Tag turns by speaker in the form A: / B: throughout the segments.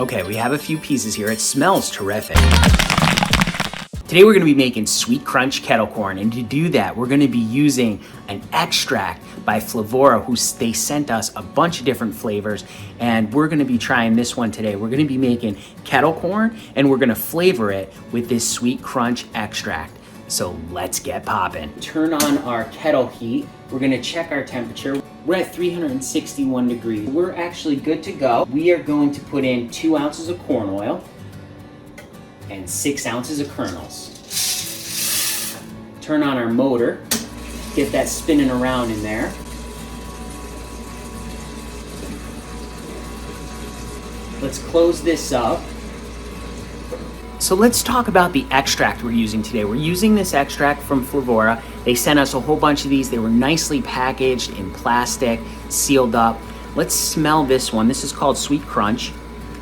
A: Okay, we have a few pieces here. It smells terrific. Today we're gonna be making sweet crunch kettle corn, and to do that, we're gonna be using an extract by Flavora, they sent us a bunch of different flavors, and we're gonna be trying this one today. We're gonna be making kettle corn, and we're gonna flavor it with this sweet crunch extract. So let's get popping. Turn on our kettle heat. We're gonna check our temperature. We're at 361 degrees. We're actually good to go. We are going to put in 2 ounces of corn oil and 6 ounces of kernels. Turn on our motor, get that spinning around in there. Let's close this up. So let's talk about the extract we're using today. We're using this extract from Flavora. They sent us a whole bunch of these. They were nicely packaged in plastic, sealed up. Let's smell this one. This is called Sweet Crunch.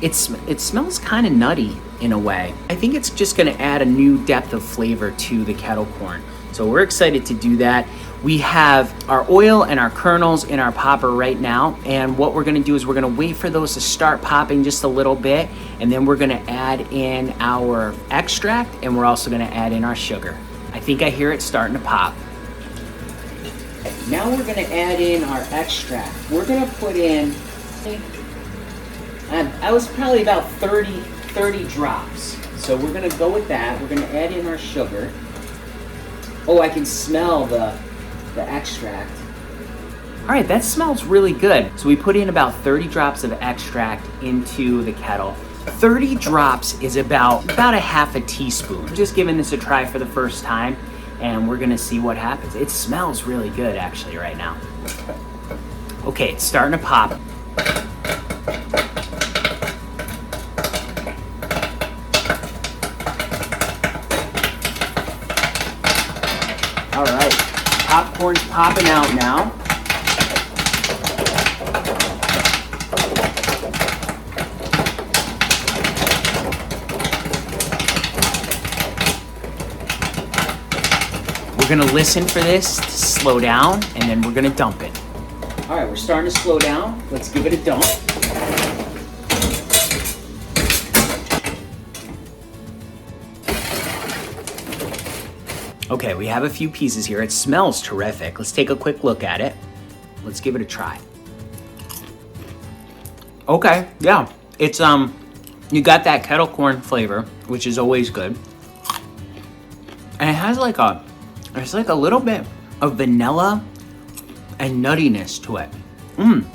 A: It smells kind of nutty in a way. I think it's just gonna add a new depth of flavor to the kettle corn. So we're excited to do that. We have our oil and our kernels in our popper right now, and what we're gonna do is we're gonna wait for those to start popping just a little bit, and then we're gonna add in our extract, and we're also gonna add in our sugar. I think I hear it starting to pop. Now we're gonna add in our extract. We're gonna put in, I was probably about 30 drops. So we're gonna go with that. We're gonna add in our sugar. Oh, I can smell the extract. All right, that smells really good. So we put in about 30 drops of extract into the kettle. 30 drops is about a half a teaspoon. I'm just giving this a try for the first time, and we're gonna see what happens. It smells really good actually right now. Okay, it's starting to pop. All right, popcorn's popping out now. We're gonna listen for this to slow down, and then we're gonna dump it. All right, we're starting to slow down. Let's give it a dump. Okay, we have a few pieces here. It smells terrific. Let's take a quick look at it. Let's give it a try. Okay, yeah. It's, you got that kettle corn flavor, which is always good. And it has there's like a little bit of vanilla and nuttiness to it.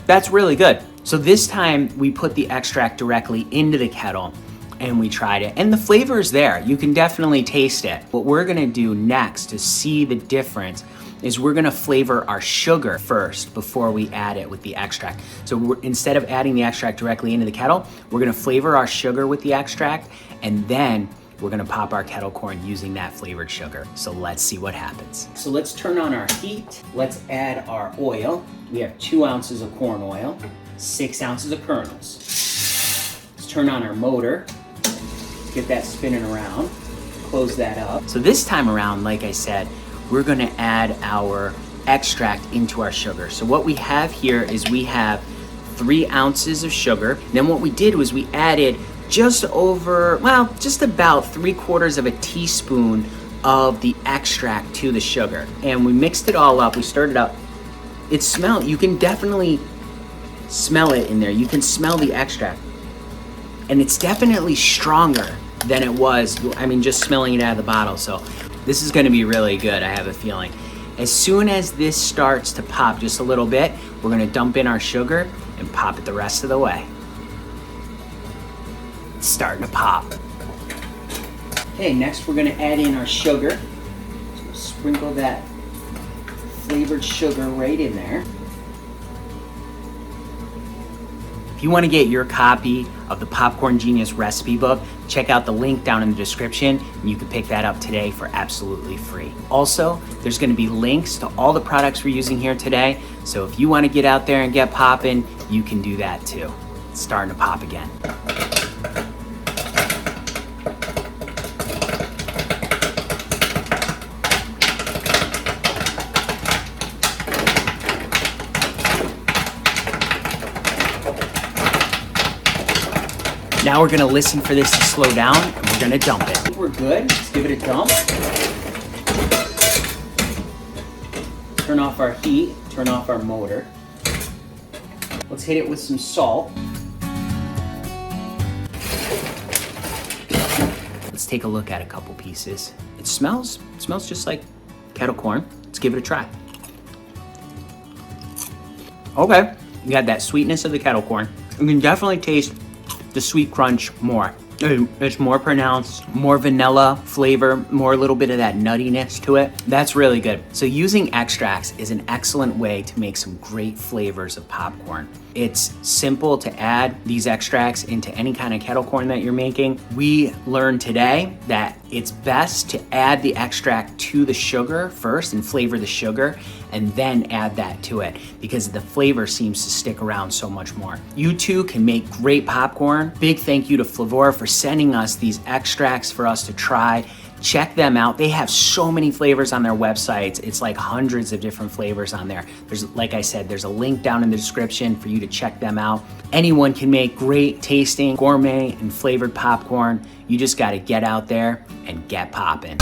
A: That's really good. So this time we put the extract directly into the kettle and we tried it, and the flavor is there. You can definitely taste it. What we're gonna do next to see the difference is we're gonna flavor our sugar first before we add it with the extract. So instead of adding the extract directly into the kettle, we're gonna flavor our sugar with the extract, and then we're gonna pop our kettle corn using that flavored sugar. So let's see what happens. So let's turn on our heat. Let's add our oil. We have 2 ounces of corn oil, 6 ounces of kernels. Let's turn on our motor. Get that spinning around, close that up. So this time around, like I said, we're gonna add our extract into our sugar. So what we have here is we have 3 ounces of sugar. Then what we did was we added just about 3/4 of a teaspoon of the extract to the sugar. And we mixed it all up, we stirred it up. You can definitely smell it in there. You can smell the extract. And it's definitely stronger than it was, just smelling it out of the bottle. So this is gonna be really good, I have a feeling. As soon as this starts to pop just a little bit, we're gonna dump in our sugar and pop it the rest of the way. It's starting to pop. Okay, next we're gonna add in our sugar. So we'll sprinkle that flavored sugar right in there. If you want to get your copy of the Popcorn Genius recipe book, check out the link down in the description, and you can pick that up today for absolutely free. Also, there's going to be links to all the products we're using here today, so if you want to get out there and get popping, you can do that too. It's starting to pop again. Now we're gonna listen for this to slow down and we're gonna dump it. I think we're good. Let's give it a dump. Turn off our heat, turn off our motor. Let's hit it with some salt. Let's take a look at a couple pieces. It smells just like kettle corn. Let's give it a try. Okay, you got that sweetness of the kettle corn. You can definitely taste the sweet crunch more. It's more pronounced, more vanilla flavor, more a little bit of that nuttiness to it. That's really good. So using extracts is an excellent way to make some great flavors of popcorn. It's simple to add these extracts into any kind of kettle corn that you're making. We learned today that it's best to add the extract to the sugar first and flavor the sugar and then add that to it because the flavor seems to stick around so much more. You too can make great popcorn. Big thank you to Flavor for sending us these extracts for us to try. Check them out. They have so many flavors on their websites. It's like hundreds of different flavors on there. There's, like I said, there's a link down in the description for you to check them out. Anyone can make great tasting, gourmet, and flavored popcorn. You just gotta get out there and get poppin'.